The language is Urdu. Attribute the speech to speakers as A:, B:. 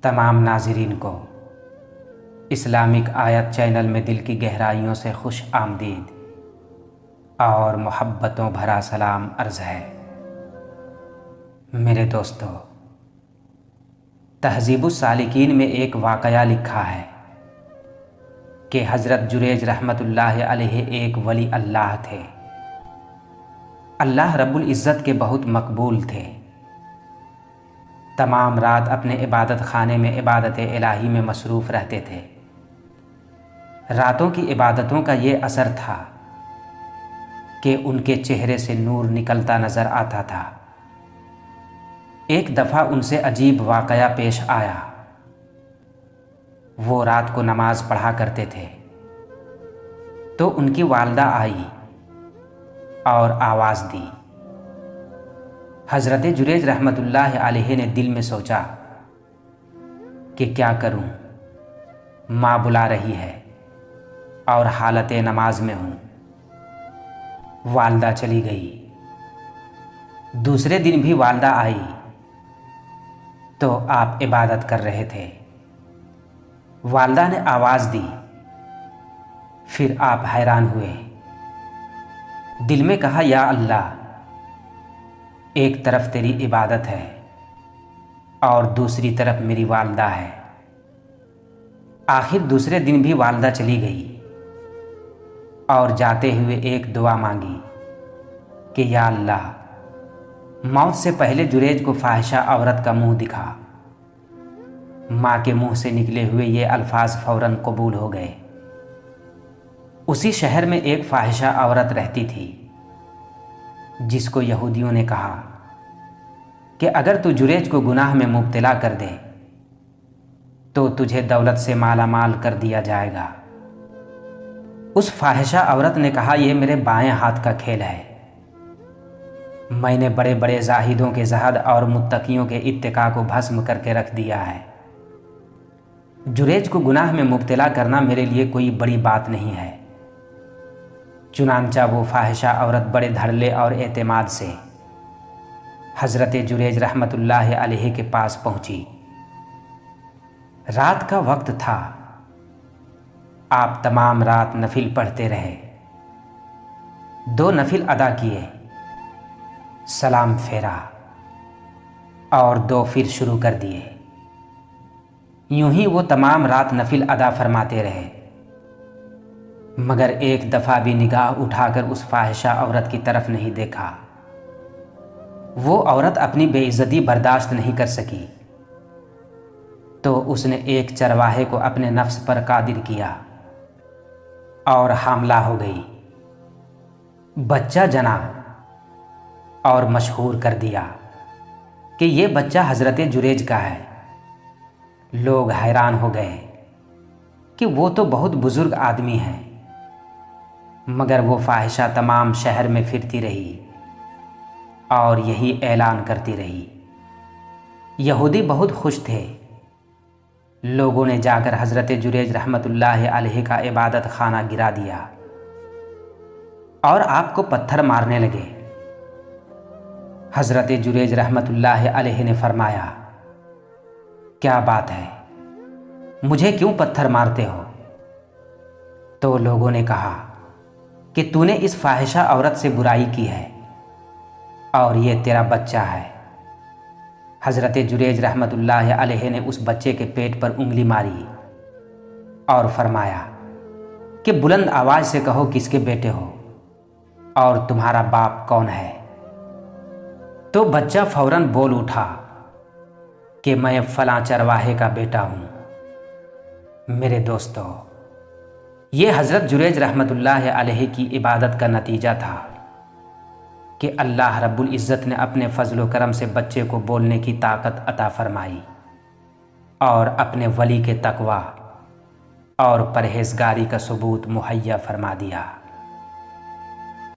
A: تمام ناظرین کو اسلامک آیت چینل میں دل کی گہرائیوں سے خوش آمدید اور محبتوں بھرا سلام عرض ہے۔ میرے دوستو، تہذیب السالکین میں ایک واقعہ لکھا ہے کہ حضرت جریج رحمۃ اللہ علیہ ایک ولی اللہ تھے۔ اللہ رب العزت کے بہت مقبول تھے۔ تمام رات اپنے عبادت خانے میں عبادت الہی میں مصروف رہتے تھے۔ راتوں کی عبادتوں کا یہ اثر تھا کہ ان کے چہرے سے نور نکلتا نظر آتا تھا۔ ایک دفعہ ان سے عجیب واقعہ پیش آیا۔ وہ رات کو نماز پڑھا کرتے تھے تو ان کی والدہ آئی اور آواز دی۔ حضرت جریج رحمۃ اللہ علیہ نے دل میں سوچا کہ کیا کروں، ماں بلا رہی ہے اور حالت نماز میں ہوں۔ والدہ چلی گئی۔ دوسرے دن بھی والدہ آئی تو آپ عبادت کر رہے تھے۔ والدہ نے آواز دی، پھر آپ حیران ہوئے۔ دل میں کہا، یا اللہ، ایک طرف تیری عبادت ہے اور دوسری طرف میری والدہ ہے۔ آخر دوسرے دن بھی والدہ چلی گئی اور جاتے ہوئے ایک دعا مانگی کہ یا اللہ، موت سے پہلے جریج کو فاحشہ عورت کا منہ دکھا۔ ماں کے منہ سے نکلے ہوئے یہ الفاظ فوراً قبول ہو گئے۔ اسی شہر میں ایک فاحشہ عورت رہتی تھی جس کو یہودیوں نے کہا کہ اگر تو جریج کو گناہ میں مبتلا کر دے تو تجھے دولت سے مالا مال کر دیا جائے گا۔ اس فاحشہ عورت نے کہا، یہ میرے بائیں ہاتھ کا کھیل ہے۔ میں نے بڑے بڑے زاہدوں کے زہد اور متقیوں کے اتقاء کو بھسم کر کے رکھ دیا ہے۔ جریج کو گناہ میں مبتلا کرنا میرے لیے کوئی بڑی بات نہیں ہے۔ چنانچہ وہ فاحشہ عورت بڑے دھڑلے اور اعتماد سے حضرت جریج رحمۃ اللہ علیہ کے پاس پہنچی۔ رات کا وقت تھا۔ آپ تمام رات نفل پڑھتے رہے۔ 2 نفل ادا کیے، سلام پھیرا اور 2 پھر شروع کر دیے۔ یوں ہی وہ تمام رات نفل ادا فرماتے رہے، مگر ایک دفعہ بھی نگاہ اٹھا کر اس فاحشہ عورت کی طرف نہیں دیکھا۔ وہ عورت اپنی بے عزتی برداشت نہیں کر سکی تو اس نے ایک چرواہے کو اپنے نفس پر قادر کیا اور حاملہ ہو گئی۔ بچہ جنا اور مشہور کر دیا کہ یہ بچہ حضرت جریج کا ہے۔ لوگ حیران ہو گئے کہ وہ تو بہت بزرگ آدمی ہیں، مگر وہ فاحشہ تمام شہر میں پھرتی رہی اور یہی اعلان کرتی رہی۔ یہودی بہت خوش تھے۔ لوگوں نے جا کر حضرت جریج رحمۃ اللہ علیہ کا عبادت خانہ گرا دیا اور آپ کو پتھر مارنے لگے۔ حضرت جریج رحمۃ اللہ علیہ نے فرمایا، کیا بات ہے، مجھے کیوں پتھر مارتے ہو؟ تو لوگوں نے کہا کہ تو نے اس فاحشہ عورت سے برائی کی ہے اور یہ تیرا بچہ ہے۔ حضرت جریج رحمۃ اللہ علیہ نے اس بچے کے پیٹ پر انگلی ماری اور فرمایا کہ بلند آواز سے کہو کس کے بیٹے ہو اور تمہارا باپ کون ہے؟ تو بچہ فوراً بول اٹھا کہ میں فلاں چرواہے کا بیٹا ہوں۔ میرے دوستو، یہ حضرت جریج رحمۃ اللہ علیہ کی عبادت کا نتیجہ تھا کہ اللہ رب العزت نے اپنے فضل و کرم سے بچے کو بولنے کی طاقت عطا فرمائی اور اپنے ولی کے تقوی اور پرہیزگاری کا ثبوت مہیا فرما دیا۔